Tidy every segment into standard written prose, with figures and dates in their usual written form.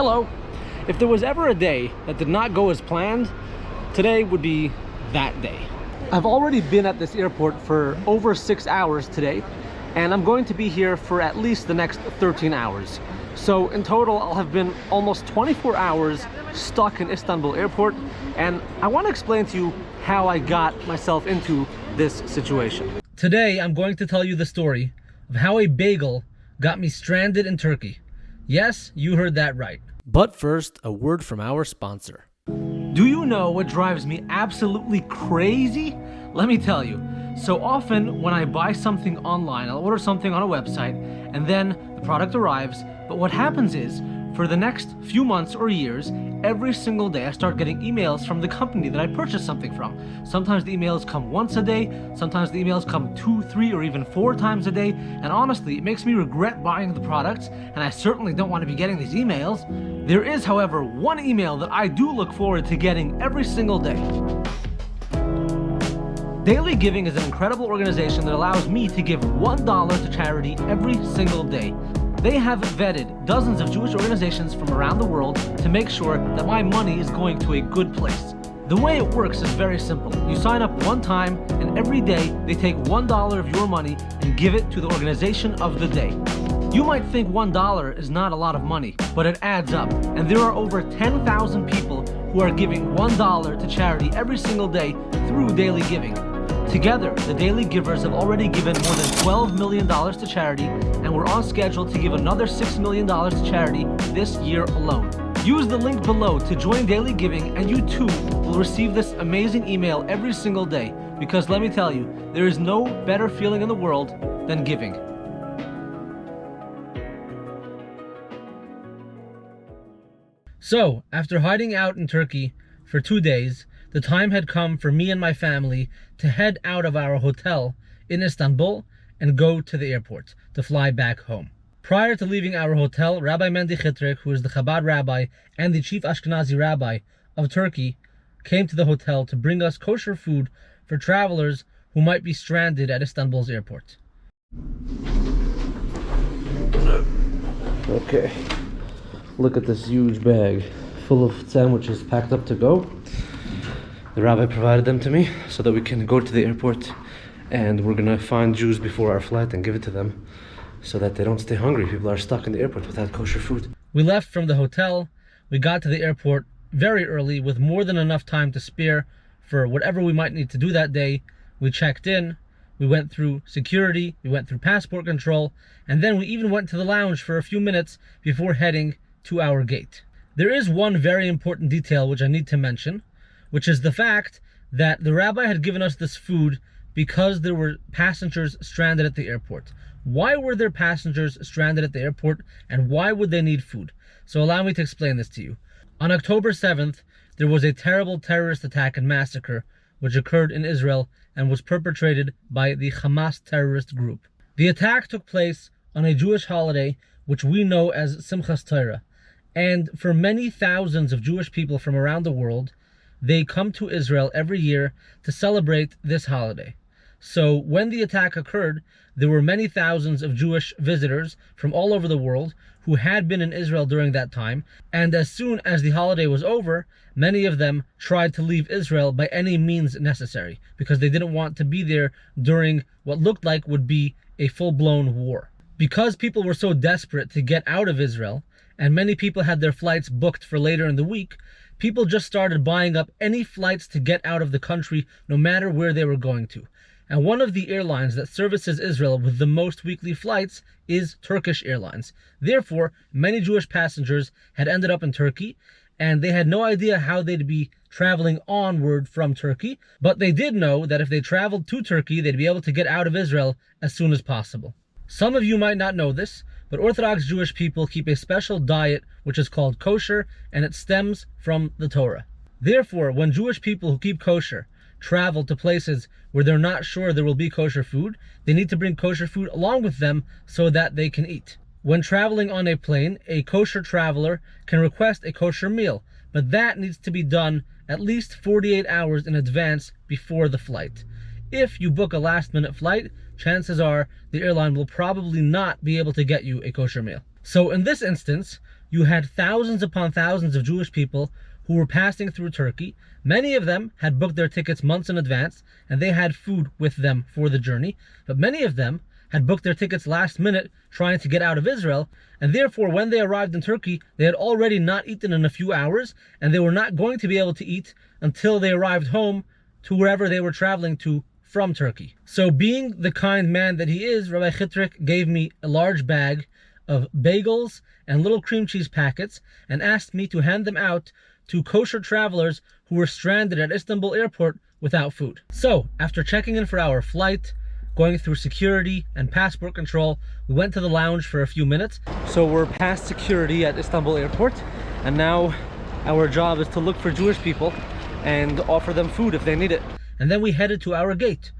Hello! If there was ever a day that did not go as planned, today would be that day. I've already been at this airport for over 6 hours today, and I'm going to be here for at least the next 13 hours. So in total, I'll have been almost 24 hours stuck in Istanbul airport, and I want to explain to you how I got myself into this situation. Today, I'm going to tell you the story of how a bagel got me stranded in Turkey. Yes, you heard that right. But first, a word from our sponsor. Do you know what drives me absolutely crazy? Let me tell you. So often when I buy something online, I'll order something on a website and then the product arrives. But what happens is, for the next few months or years, every single day I start getting emails from the company that I purchased something from. Sometimes the emails come once a day, sometimes the emails come 2, 3, or even 4 times a day, and honestly, it makes me regret buying the products, and I certainly don't want to be getting these emails. There is, however, one email that I do look forward to getting every single day. Daily Giving is an incredible organization that allows me to give $1 to charity every single day. They have vetted dozens of Jewish organizations from around the world to make sure that my money is going to a good place. The way it works is very simple. You sign up one time, and every day they take $1 of your money and give it to the organization of the day. You might think $1 is not a lot of money, but it adds up, and there are over 10,000 people who are giving $1 to charity every single day through Daily Giving. Together, the Daily Givers have already given more than $12 million to charity, and we're on schedule to give another $6 million to charity this year alone. Use the link below to join Daily Giving, and you too will receive this amazing email every single day, because let me tell you, there is no better feeling in the world than giving. So, after hiding out in Turkey for 2 days, the time had come for me and my family to head out of our hotel in Istanbul and go to the airport to fly back home. Prior to leaving our hotel, Rabbi Mendy Chitrek, who is the Chabad rabbi and the chief Ashkenazi rabbi of Turkey, came to the hotel to bring us kosher food for travelers who might be stranded at Istanbul's airport. Okay, look at this huge bag full of sandwiches packed up to go. The rabbi provided them to me so that we can go to the airport, and we're gonna find Jews before our flight and give it to them so that they don't stay hungry. People are stuck in the airport without kosher food. We left from the hotel. We got to the airport very early with more than enough time to spare for whatever we might need to do that day. We checked in, we went through security, we went through passport control, and then we even went to the lounge for a few minutes before heading to our gate. There is one very important detail which I need to mention, which is the fact that the rabbi had given us this food because there were passengers stranded at the airport. Why were there passengers stranded at the airport, and why would they need food? So allow me to explain this to you. On October 7th, there was a terrible terrorist attack and massacre which occurred in Israel and was perpetrated by the Hamas terrorist group. The attack took place on a Jewish holiday which we know as Simchas Torah, and for many thousands of Jewish people from around the world, they come to Israel every year to celebrate this holiday. So when the attack occurred, there were many thousands of Jewish visitors from all over the world who had been in Israel during that time, and as soon as the holiday was over, many of them tried to leave Israel by any means necessary because they didn't want to be there during what looked like would be a full-blown war. Because people were so desperate to get out of Israel, and many people had their flights booked for later in the week, people just started buying up any flights to get out of the country, no matter where they were going to. And one of the airlines that services Israel with the most weekly flights is Turkish Airlines. Therefore, many Jewish passengers had ended up in Turkey, and they had no idea how they'd be traveling onward from Turkey, but they did know that if they traveled to Turkey, they'd be able to get out of Israel as soon as possible. Some of you might not know this, but Orthodox Jewish people keep a special diet which is called kosher, and it stems from the Torah. Therefore, when Jewish people who keep kosher travel to places where they're not sure there will be kosher food, they need to bring kosher food along with them so that they can eat. When traveling on a plane, a kosher traveler can request a kosher meal, but that needs to be done at least 48 hours in advance before the flight. If you book a last-minute flight, chances are the airline will probably not be able to get you a kosher meal. So in this instance, you had thousands upon thousands of Jewish people who were passing through Turkey. Many of them had booked their tickets months in advance, and they had food with them for the journey. But many of them had booked their tickets last minute trying to get out of Israel, and therefore when they arrived in Turkey, they had already not eaten in a few hours, and they were not going to be able to eat until they arrived home to wherever they were traveling to from Turkey. So being the kind man that he is, Rabbi Chitrik gave me a large bag of bagels and little cream cheese packets and asked me to hand them out to kosher travelers who were stranded at Istanbul airport without food. So after checking in for our flight, going through security and passport control, we went to the lounge for a few minutes. So we're past security at Istanbul airport, and now our job is to look for Jewish people and offer them food if they need it. And then we headed to our gate.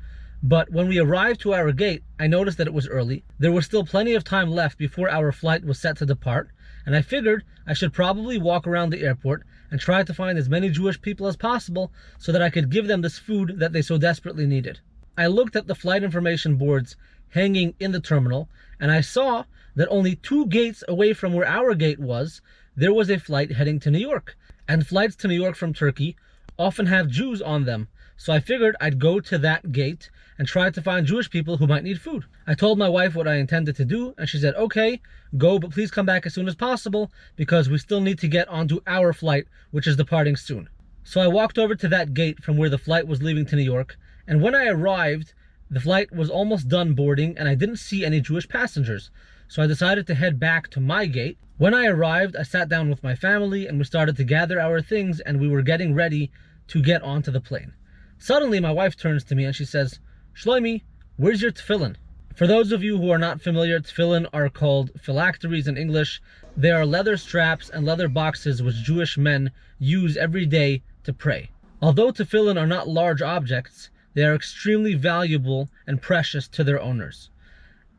But when we arrived to our gate, I noticed that it was early. There was still plenty of time left before our flight was set to depart, and I figured I should probably walk around the airport and try to find as many Jewish people as possible so that I could give them this food that they so desperately needed. I looked at the flight information boards hanging in the terminal, and I saw that only 2 gates away from where our gate was, there was a flight heading to New York. And flights to New York from Turkey often have Jews on them. So I figured I'd go to that gate and try to find Jewish people who might need food. I told my wife what I intended to do, and she said, okay, go, but please come back as soon as possible because we still need to get onto our flight, which is departing soon. So I walked over to that gate from where the flight was leaving to New York, and when I arrived, the flight was almost done boarding and I didn't see any Jewish passengers. So I decided to head back to my gate. When I arrived, I sat down with my family and we started to gather our things, and we were getting ready to get onto the plane. Suddenly, my wife turns to me and she says, Shloime, where's your tefillin? For those of you who are not familiar, tefillin are called phylacteries in English. They are leather straps and leather boxes which Jewish men use every day to pray. Although tefillin are not large objects, they are extremely valuable and precious to their owners.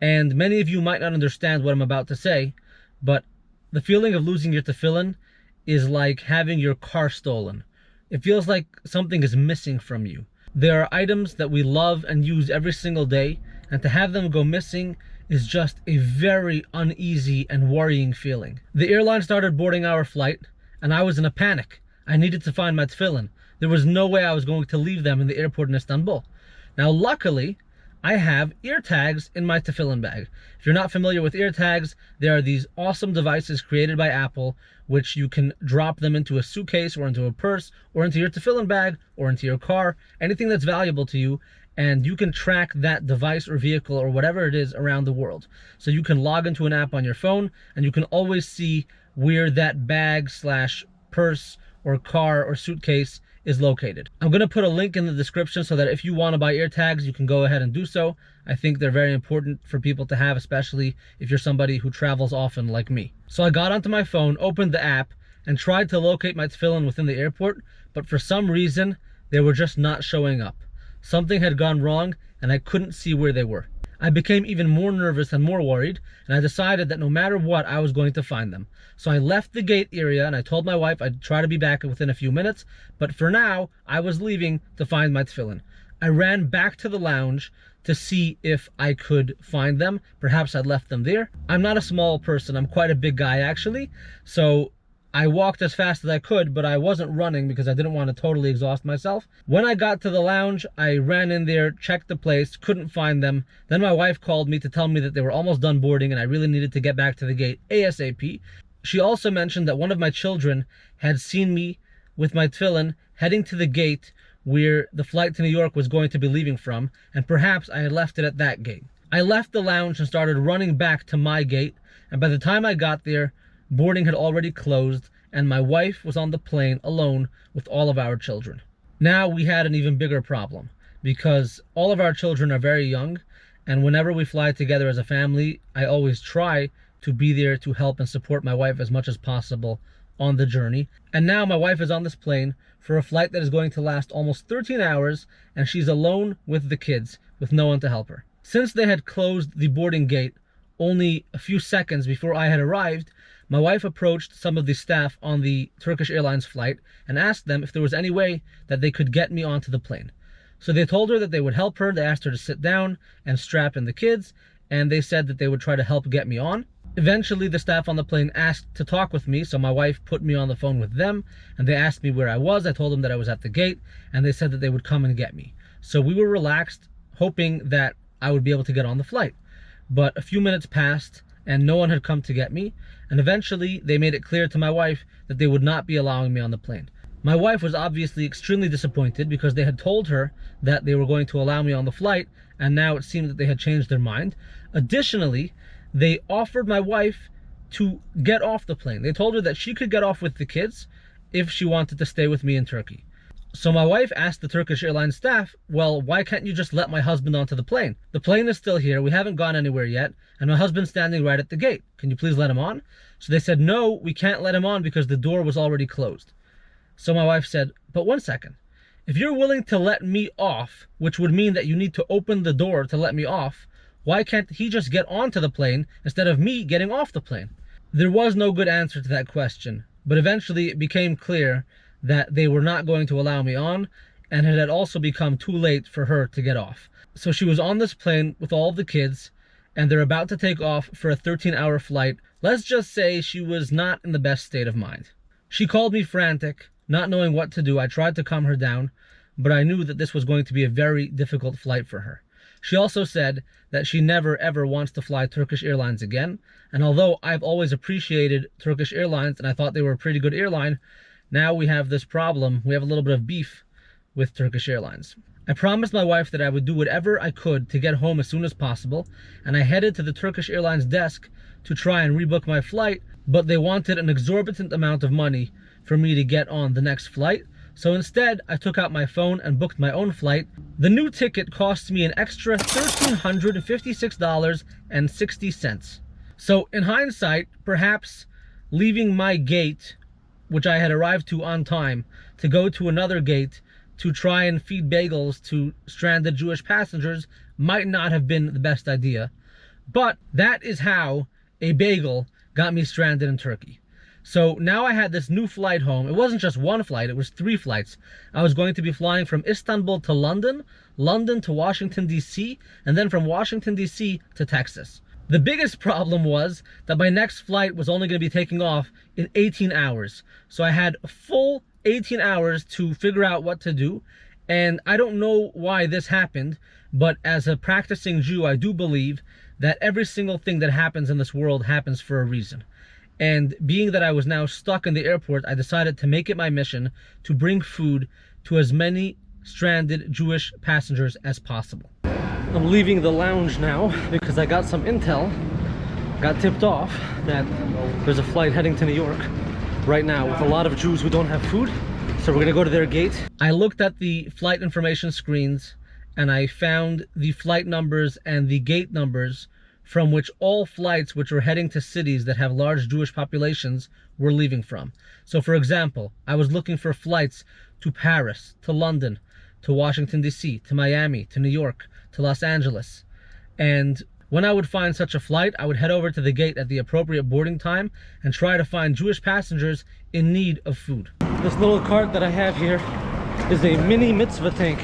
And many of you might not understand what I'm about to say, but the feeling of losing your tefillin is like having your car stolen. It feels like something is missing from you. There are items that we love and use every single day, and to have them go missing is just a very uneasy and worrying feeling. The airline started boarding our flight, and I was in a panic. I needed to find my tefillin. There was no way I was going to leave them in the airport in Istanbul. Now, luckily, I have ear tags in my tefillin bag. If you're not familiar with ear tags, they are these awesome devices created by Apple, which you can drop them into a suitcase or into a purse or into your tefillin bag or into your car, anything that's valuable to you, and you can track that device or vehicle or whatever it is around the world. So you can log into an app on your phone and you can always see where that bag slash purse or car or suitcase is located. I'm going to put a link in the description so that if you want to buy ear tags, you can go ahead and do so. I think they're very important for people to have, especially if you're somebody who travels often like me. So I got onto my phone, opened the app, and tried to locate my tefillin within the airport, but for some reason, they were just not showing up. Something had gone wrong, and I couldn't see where they were. I became even more nervous and more worried, and I decided that no matter what, I was going to find them. So I left the gate area, and I told my wife I'd try to be back within a few minutes, but for now, I was leaving to find my tefillin. I ran back to the lounge to see if I could find them. Perhaps I'd left them there. I'm not a small person. I'm quite a big guy, actually. So I walked as fast as I could, but I wasn't running because I didn't want to totally exhaust myself. When I got to the lounge, I ran in there, checked the place, couldn't find them. Then my wife called me to tell me that they were almost done boarding and I really needed to get back to the gate ASAP. She also mentioned that one of my children had seen me with my tefillin heading to the gate where the flight to New York was going to be leaving from, and perhaps I had left it at that gate. I left the lounge and started running back to my gate, and by the time I got there, boarding had already closed, and my wife was on the plane alone with all of our children. Now we had an even bigger problem, because all of our children are very young, and whenever we fly together as a family, I always try to be there to help and support my wife as much as possible on the journey. And now my wife is on this plane for a flight that is going to last almost 13 hours, and she's alone with the kids, with no one to help her. Since they had closed the boarding gate only a few seconds before I had arrived, my wife approached some of the staff on the Turkish Airlines flight and asked them if there was any way that they could get me onto the plane. So they told her that they would help her. They asked her to sit down and strap in the kids, and they said that they would try to help get me on. Eventually, the staff on the plane asked to talk with me, so my wife put me on the phone with them, and they asked me where I was. I told them that I was at the gate, and they said that they would come and get me. So we were relaxed, hoping that I would be able to get on the flight. But a few minutes passed, and no one had come to get me, and eventually they made it clear to my wife that they would not be allowing me on the plane. My wife was obviously extremely disappointed because they had told her that they were going to allow me on the flight, and now it seemed that they had changed their mind. Additionally, they offered my wife to get off the plane. They told her that she could get off with the kids if she wanted to stay with me in Turkey. So my wife asked the Turkish Airlines staff, well, why can't you just let my husband onto the plane? The plane is still here, we haven't gone anywhere yet, and my husband's standing right at the gate. Can you please let him on? So they said, no, we can't let him on because the door was already closed. So my wife said, but one second. If you're willing to let me off, which would mean that you need to open the door to let me off, why can't he just get onto the plane instead of me getting off the plane? There was no good answer to that question, but eventually it became clear that they were not going to allow me on, and it had also become too late for her to get off. So she was on this plane with all of the kids, and they're about to take off for a 13-hour flight. Let's just say she was not in the best state of mind. She called me frantic, not knowing what to do. I tried to calm her down, but I knew that this was going to be a very difficult flight for her. She also said that she never ever wants to fly Turkish Airlines again, and although I've always appreciated Turkish Airlines and I thought they were a pretty good airline, now we have this problem. We have a little bit of beef with Turkish Airlines. I promised my wife that I would do whatever I could to get home as soon as possible, and I headed to the Turkish Airlines desk to try and rebook my flight, but they wanted an exorbitant amount of money for me to get on the next flight. So instead, I took out my phone and booked my own flight. The new ticket cost me an extra $1,356.60. So in hindsight, perhaps leaving my gate, which I had arrived to on time, to go to another gate to try and feed bagels to stranded Jewish passengers might not have been the best idea. But that is how a bagel got me stranded in Turkey. So now I had this new flight home. It wasn't just one flight, it was 3 flights. I was going to be flying from Istanbul to London, London to Washington, D.C., and then from Washington, D.C. to Texas. The biggest problem was that my next flight was only going to be taking off in 18 hours. So I had a full 18 hours to figure out what to do. And I don't know why this happened, but as a practicing Jew, I do believe that every single thing that happens in this world happens for a reason. And being that I was now stuck in the airport, I decided to make it my mission to bring food to as many stranded Jewish passengers as possible. I'm leaving the lounge now because I got some intel, got tipped off that there's a flight heading to New York right now with a lot of Jews who don't have food. So we're gonna go to their gate. I looked at the flight information screens and I found the flight numbers and the gate numbers from which all flights which were heading to cities that have large Jewish populations were leaving from. So for example, I was looking for flights to Paris, to London, to Washington, D.C., to Miami, to New York, to Los Angeles. And when I would find such a flight, I would head over to the gate at the appropriate boarding time and try to find Jewish passengers in need of food. This little cart that I have here is a mini mitzvah tank.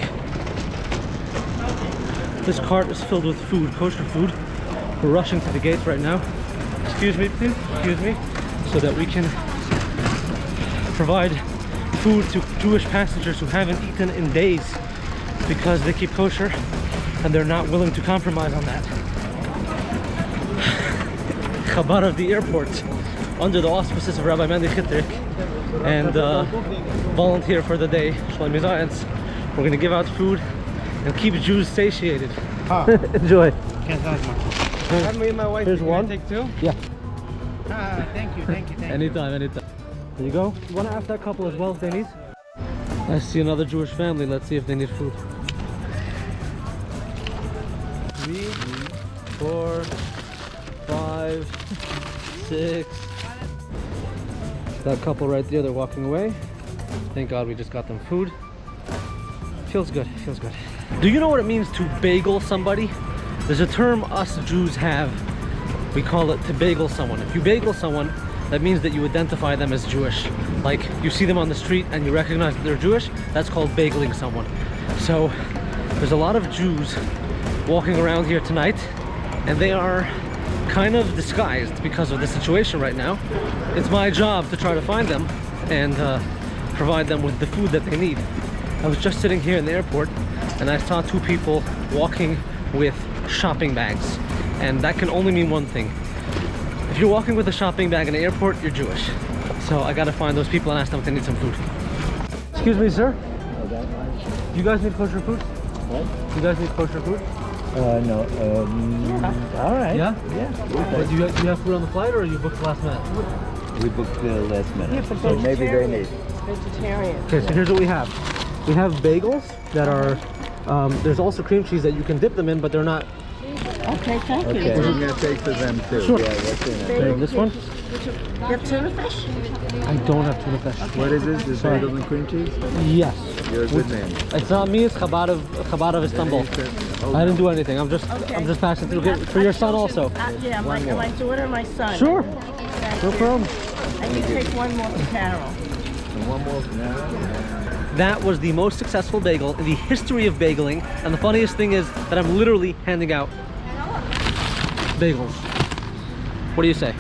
This cart is filled with food, kosher food. We're rushing to the gates right now. Excuse me, please. Excuse me. So that we can provide food to Jewish passengers who haven't eaten in days because they keep kosher and they're not willing to compromise on that. Chabad of the airport, under the auspices of Rabbi Mendy Chitrik and volunteer for the day, Shloime Zionce. We're going to give out food and keep Jews satiated. Enjoy. Can't have much. Me and my wife. Here's one. Take 2? Yeah. Thank you. Anytime. There you go. You want to ask that couple as well if they need? I see another Jewish family. Let's see if they need food. 3, 4, 5, 6. That couple right there, they're walking away. Thank God we just got them food. Feels good. Do you know what it means to bagel somebody? There's a term us Jews have. We call it to bagel someone. If you bagel someone, that means that you identify them as Jewish. Like, you see them on the street and you recognize that they're Jewish, that's called bageling someone. So, there's a lot of Jews walking around here tonight, and they are kind of disguised because of the situation right now. It's my job to try to find them and provide them with the food that they need. I was just sitting here in the airport and I saw two people walking with shopping bags, and that can only mean one thing. If you're walking with a shopping bag in the airport, you're Jewish. So I gotta find those people and ask them if they need some food. Excuse me, sir. Do you guys need kosher food? What? Do you guys need kosher food? No. All right. Yeah? Yeah. Do you have food on the flight, or you booked last minute? We booked the last minute. Yeah, but so maybe they vegetarian. need. Vegetarian. Okay, so here's what we have. We have bagels that are, there's also cream cheese that you can dip them in, but they're not. Okay, thank you. Okay, we're gonna take for them too. Sure. Yeah, what's in it? Okay, this one? You have tuna fish? I don't have tuna fish. What is this? Is bagel and cream cheese? Yes. You're a good man. It's not me, it's Chabad of Istanbul. I didn't do anything. I'm just passing through. For your son also. Yeah, my daughter and my son. Sure. Thank No you. problem. And you take one more for Carol. And one more now. That was the most successful bagel in the history of bageling, and the funniest thing is that I'm literally handing out bagels. What do you say?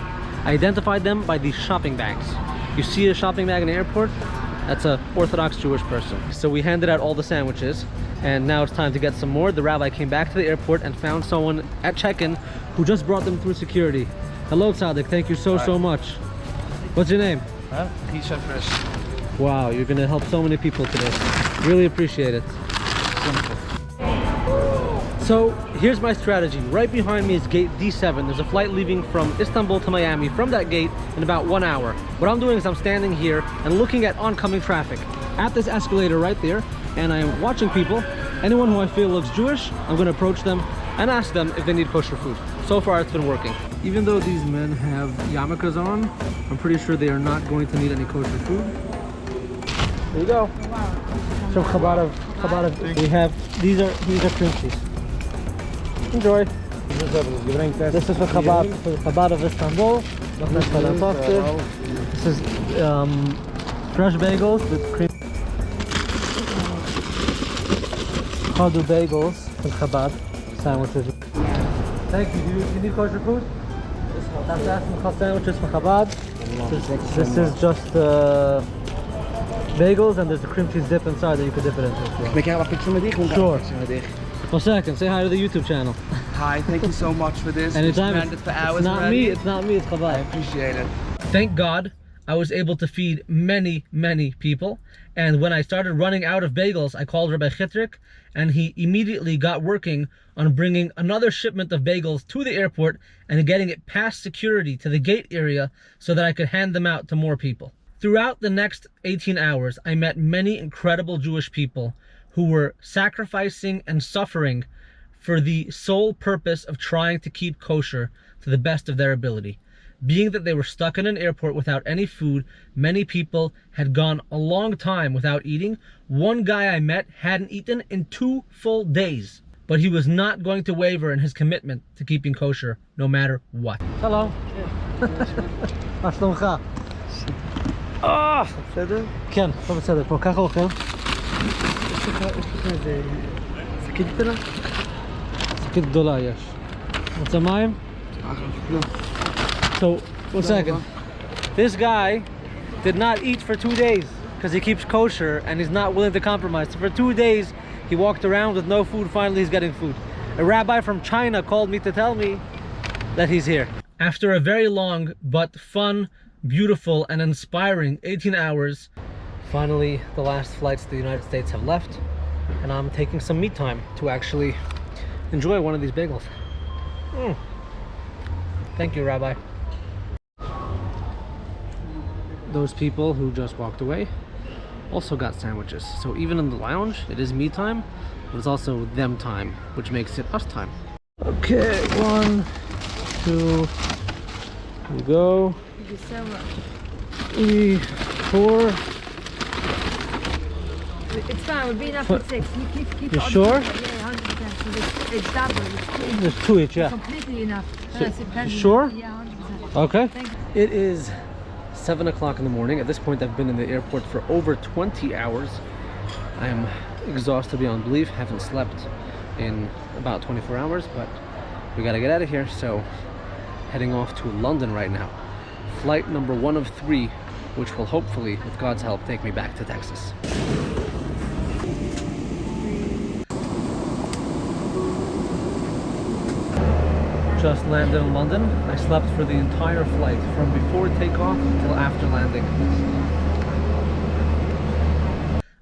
I identified them by these shopping bags. You see a shopping bag in the airport? That's a Orthodox Jewish person. So we handed out all the sandwiches, and now it's time to get some more. The rabbi came back to the airport and found someone at check-in who just brought them through security. Hello, Tzaddik. Thank you so much. What's your name? Pizza fresh. Wow, you're gonna help so many people today. Really appreciate it. So here's my strategy. Right behind me is gate D7. There's a flight leaving from Istanbul to Miami from that gate in about 1 hour. What I'm doing is I'm standing here and looking at oncoming traffic at this escalator right there, and I'm watching people. Anyone who I feel looks Jewish, I'm gonna approach them and ask them if they need kosher food. So far it's been working. Even though these men have yarmulkes on, I'm pretty sure they are not going to need any kosher food. There you go. So Chabad of, we have, these are cream cheese. Enjoy. This is for Chabad of Istanbul. This is fresh bagels with cream. Chadu bagels and Chabad sandwiches. Thank you. Do you need kosher food? That's asking sandwiches for Chabad. This is just bagels, and there's a cream cheese dip inside that you could dip it into. Sure. 1 second. Say hi to the YouTube channel. Hi, thank you so much for this. Anytime. It's for hours It's not already. me. It's not me. It's I Chabad. appreciate it. Thank God I was able to feed many people, and when I started running out of bagels, I called Rabbi Chitrik, and he immediately got working on bringing another shipment of bagels to the airport and getting it past security to the gate area so that I could hand them out to more people. Throughout the next 18 hours, I met many incredible Jewish people who were sacrificing and suffering for the sole purpose of trying to keep kosher to the best of their ability. Being that they were stuck in an airport without any food, many people had gone a long time without eating. One guy I met hadn't eaten in 2 full days, but he was not going to waver in his commitment to keeping kosher no matter what. Hello. מה שלומך? בסדר? כן, הכל בסדר. פה ככה אוכל. יש לך איזה שקית קטנה? שקית גדולה יש. רוצה מים? So, 1 second. This guy did not eat for 2 days because he keeps kosher and he's not willing to compromise. So for 2 days, he walked around with no food. Finally, he's getting food. A rabbi from China called me to tell me that he's here. After a very long but fun, beautiful, and inspiring 18 hours, Finally, the last flights to the United States have left, and I'm taking some me time to actually enjoy one of these bagels. Thank you, Rabbi. Those people who just walked away also got sandwiches. So even in the lounge, it is me time, but it's also them time, which makes it us time. Okay, 1, 2, here we go. Thank you so much. 3, 4. It's fine, we'll be enough for 6. Keep You on sure? Yeah, 100%. So it's double. There's 2 each, yeah. Completely enough. You sure? Yeah, 100%. Okay. Thank you. It is 7 o'clock in the morning. At this point, I've been in the airport for over 20 hours. I am exhausted beyond belief. Haven't slept in about 24 hours, but we gotta get out of here. So heading off to London right now. Flight number 1 of 3, which will hopefully, with God's help, take me back to Texas. Just landed in London. I slept for the entire flight, from before takeoff till after landing.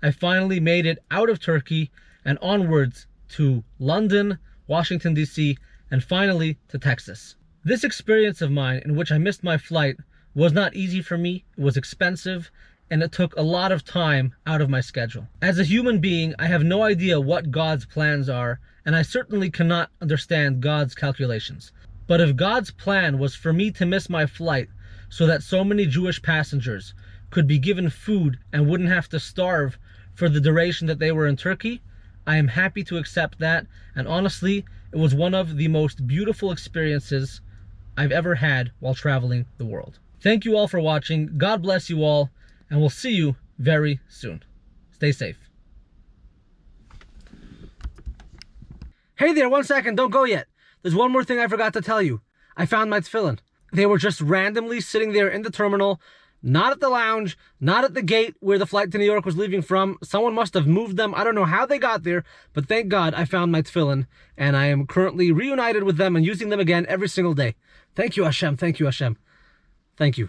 I finally made it out of Turkey and onwards to London, Washington, D.C., and finally to Texas. This experience of mine, in which I missed my flight, was not easy for me, it was expensive, and it took a lot of time out of my schedule. As a human being, I have no idea what God's plans are, and I certainly cannot understand God's calculations. But if God's plan was for me to miss my flight so that so many Jewish passengers could be given food and wouldn't have to starve for the duration that they were in Turkey, I am happy to accept that, and honestly, it was one of the most beautiful experiences I've ever had while traveling the world. Thank you all for watching, God bless you all, and we'll see you very soon. Stay safe. Hey there, 1 second, don't go yet. There's one more thing I forgot to tell you. I found my tefillin. They were just randomly sitting there in the terminal, not at the lounge, not at the gate where the flight to New York was leaving from. Someone must have moved them. I don't know how they got there, but thank God I found my tefillin, and I am currently reunited with them and using them again every single day. Thank you, Hashem. Thank you, Hashem. Thank you.